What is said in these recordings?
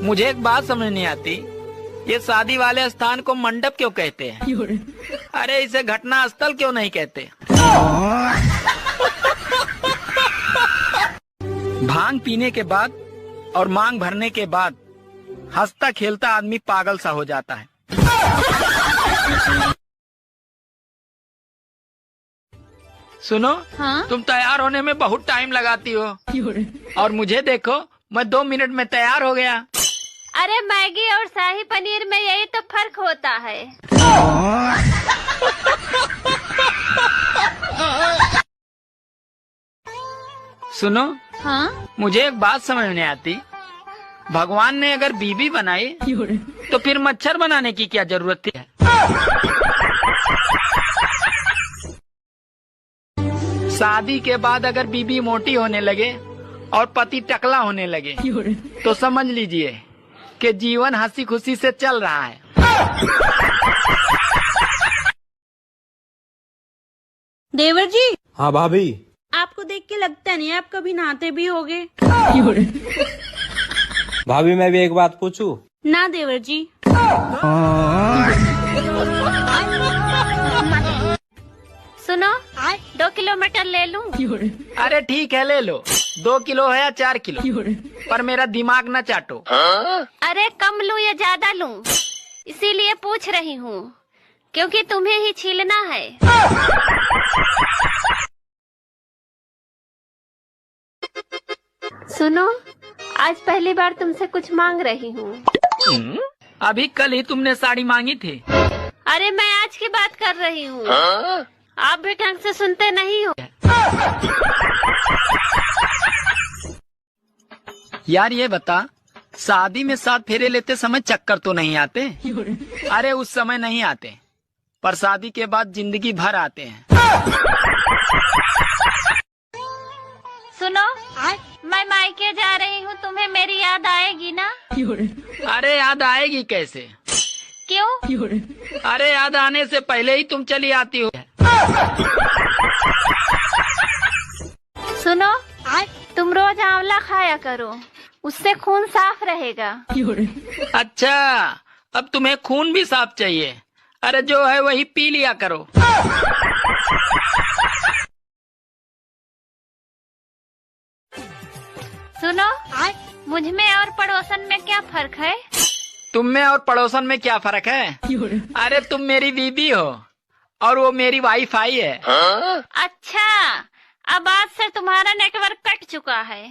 मुझे एक बात समझ नहीं आती, ये शादी वाले स्थान को मंडप क्यों कहते हैं? अरे इसे घटना स्थल क्यों नहीं कहते? भांग पीने के बाद और मांग भरने के बाद हंसता खेलता आदमी पागल सा हो जाता है। सुनो, हाँ? तुम तैयार होने में बहुत टाइम लगाती हो और मुझे देखो, मैं 2 मिनट में तैयार हो गया। अरे मैगी और शाही पनीर में यही तो फर्क होता है। सुनो, हाँ? मुझे एक बात समझ नहीं आती, भगवान ने अगर बीबी बनाई तो फिर मच्छर बनाने की क्या जरूरत थी? शादी के बाद अगर बीबी मोटी होने लगे और पति टकला होने लगे तो समझ लीजिए कि जीवन हंसी खुशी से चल रहा है। देवर जी। हाँ भाभी। आपको देख के लगता नहीं है आप कभी नहाते भी होगे। भाभी मैं भी एक बात पूछूं? ना देवर जी। सुनो, 2 किलोमीटर ले लूं? अरे ठीक है, ले लो। 2 किलो है या 4 किलो, पर मेरा दिमाग न चाटो। अरे कम लूं या ज्यादा लूं, इसीलिए पूछ रही हूँ, क्योंकि तुम्हें ही छीलना है। सुनो, आज पहली बार तुमसे कुछ मांग रही हूँ। अभी कल ही तुमने साड़ी मांगी थी। अरे मैं आज की बात कर रही हूँ। आप भी ढंग से सुनते नहीं हो। यार ये बता, शादी में 7 फेरे लेते समय चक्कर तो नहीं आते? अरे उस समय नहीं आते, पर शादी के बाद जिंदगी भर आते हैं। सुनो, मैं मायके जा रही हूँ, तुम्हें मेरी याद आएगी ना? अरे याद आएगी कैसे? क्यों? अरे याद आने से पहले ही तुम चली आती हो। सुनो, तुम रोज आंवला खाया करो, उससे खून साफ रहेगा। अच्छा, अब तुम्हें खून भी साफ चाहिए? अरे जो है वही पी लिया करो। सुनो, मुझ में और पड़ोसन में क्या फर्क है? तुम में और पड़ोसन में क्या फर्क है? अरे तुम मेरी बीबी हो और वो मेरी वाईफाई है। अच्छा, अब आज से तुम्हारा नेटवर्क कट चुका है।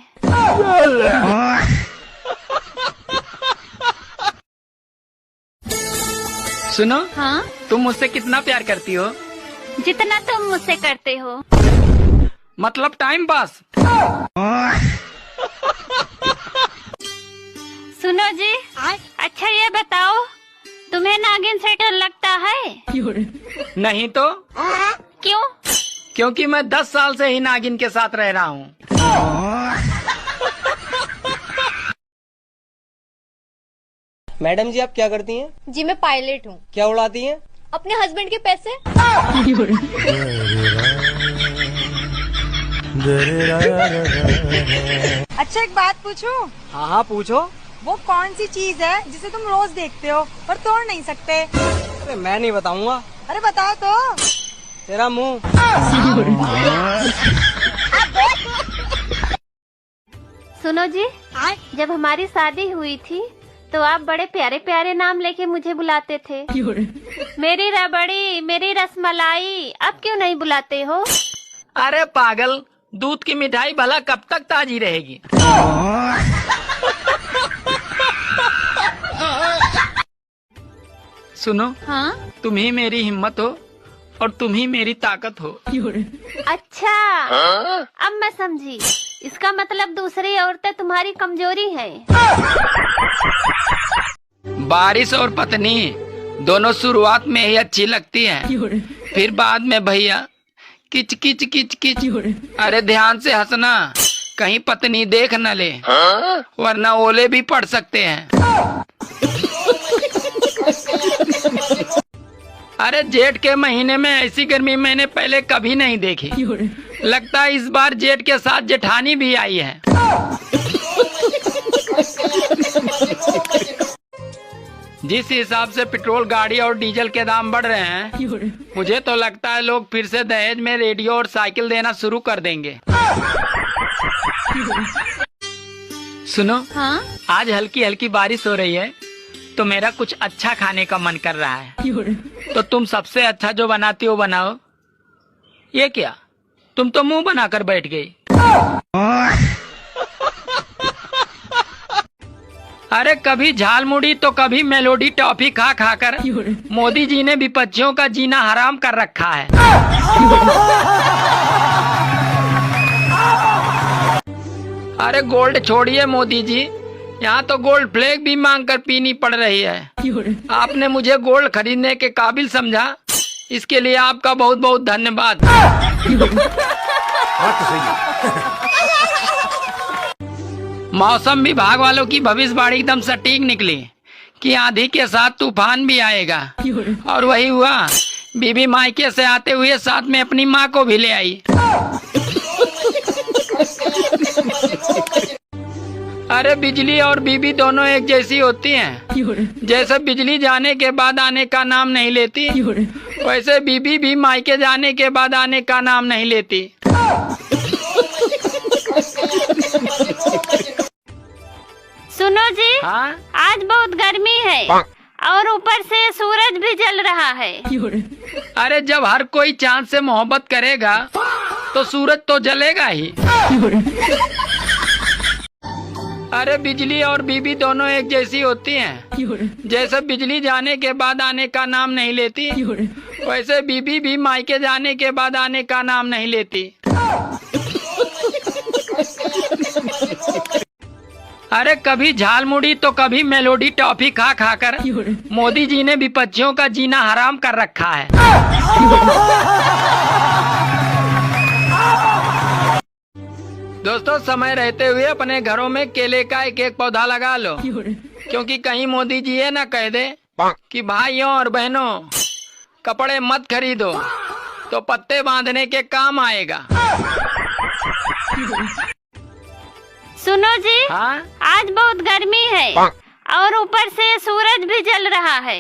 सुनो, हाँ? तुम मुझसे कितना प्यार करती हो? जितना तुम मुझसे करते हो। मतलब टाइम पास। सुनो जी, अच्छा ये बताओ, तुम्हें नागिन से डर लगता है? नहीं तो? क्यों? क्योंकि मैं 10 साल से ही नागिन के साथ रह रहा हूँ। मैडम जी आप क्या करती हैं? जी मैं पायलट हूँ। क्या उड़ाती हैं? अपने हस्बैंड के पैसे। अच्छा एक बात पूछूं? हाँ हाँ पूछो। वो कौन सी चीज है जिसे तुम रोज देखते हो पर तोड़ नहीं सकते? अरे मैं नहीं बताऊंगा। अरे बताओ तो। तेरा मुंह। सुनो जी, जब हमारी शादी हुई थी तो आप बड़े प्यारे प्यारे नाम लेके मुझे बुलाते थे। मेरी रबड़ी, मेरी रसमलाई, अब क्यों नहीं बुलाते हो? अरे पागल, दूध की मिठाई भला कब तक ताजी रहेगी? सुनो, हाँ? तुम ही मेरी हिम्मत हो और तुम ही मेरी ताकत हो। अच्छा, अब मैं समझी। इसका मतलब दूसरी औरतें तुम्हारी कमजोरी हैं। बारिश और पत्नी दोनों शुरुआत में ही अच्छी लगती हैं, फिर बाद में भैया किच किच किच किच। अरे ध्यान से हंसना, कहीं पत्नी देख न ले, वरना ओले भी पड़ सकते हैं। अरे जेठ के महीने में ऐसी गर्मी मैंने पहले कभी नहीं देखी। लगता है इस बार जेठ के साथ जेठानी भी आई है। जिस हिसाब से पेट्रोल गाड़ी और डीजल के दाम बढ़ रहे हैं, मुझे तो लगता है लोग फिर से दहेज में रेडियो और साइकिल देना शुरू कर देंगे। सुनो, हाँ? आज हल्की हल्की बारिश हो रही है तो मेरा कुछ अच्छा खाने का मन कर रहा है। तो तुम सबसे अच्छा जो बनाती हो बनाओ। ये क्या, तुम तो मुंह बनाकर बैठ गई। अरे कभी झालमुड़ी तो कभी मेलोडी टॉफी खा खाकर मोदी जी ने विपक्षियों का जीना हराम कर रखा है। अरे गोल्ड छोड़िए मोदी जी, यहाँ तो गोल्ड फ्लैग भी मांग कर पीनी पड़ रही है। आपने मुझे गोल्ड खरीदने के काबिल समझा, इसके लिए आपका बहुत बहुत धन्यवाद। मौसम विभाग वालों की भविष्यवाणी एकदम सटीक निकली कि आंधी के साथ तूफान भी आएगा, और वही हुआ। बीबी मायके से आते हुए साथ में अपनी माँ को भी ले आई। अरे बिजली और बीबी दोनों एक जैसी होती हैं। जैसे बिजली जाने के बाद आने का नाम नहीं लेती, वैसे बीबी भी मायके जाने के बाद आने का नाम नहीं लेती। सुनो जी, हाँ? आज बहुत गर्मी है और ऊपर से सूरज भी जल रहा है। अरे जब हर कोई चांद से मोहब्बत करेगा तो सूरज तो जलेगा ही। अरे बिजली और बीबी दोनों एक जैसी होती हैं। जैसे बिजली जाने के बाद आने का नाम नहीं लेती, वैसे बीबी भी मायके जाने के बाद आने का नाम नहीं लेती। अरे कभी झालमुड़ी तो कभी मेलोडी टॉफी खा खाकर मोदी जी ने विपक्षियों का जीना हराम कर रखा है। दोस्तों, समय रहते हुए अपने घरों में केले का एक एक पौधा लगा लो, क्योंकि कहीं मोदी जी ये न कह दे कि भाइयों और बहनों कपड़े मत खरीदो, तो पत्ते बांधने के काम आएगा। सुनो जी, हाँ? आज बहुत गर्मी है और ऊपर से सूरज भी जल रहा है।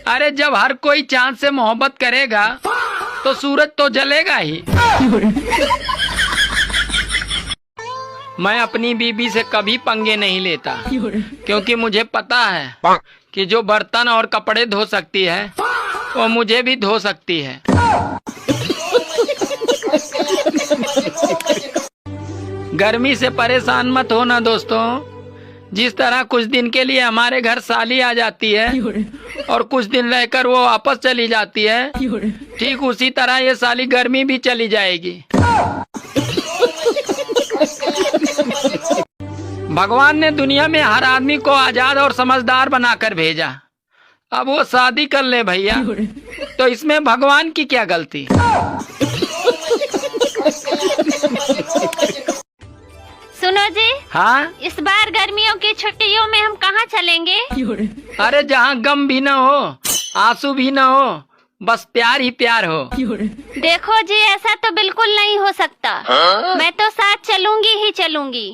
अरे जब हर कोई चांद से मोहब्बत करेगा तो सूरज तो जलेगा ही। मैं अपनी बीबी से कभी पंगे नहीं लेता, क्योंकि मुझे पता है कि जो बर्तन और कपड़े धो सकती है वो मुझे भी धो सकती है। गर्मी से परेशान मत होना दोस्तों। जिस तरह कुछ दिन के लिए हमारे घर साली आ जाती है और कुछ दिन रहकर वो वापस चली जाती है, ठीक उसी तरह ये साली गर्मी भी चली जाएगी। भगवान ने दुनिया में हर आदमी को आजाद और समझदार बनाकर भेजा। अब वो शादी कर ले भैया, तो इसमें भगवान की क्या गलती। सुनो जी, हाँ? इस बार गर्मियों की छुट्टियों में हम कहाँ चलेंगे? अरे जहाँ गम भी न हो, आंसू भी न हो, बस प्यार ही प्यार हो। देखो जी, ऐसा तो बिल्कुल नहीं हो सकता। मैं तो साथ चलूंगी ही चलूंगी।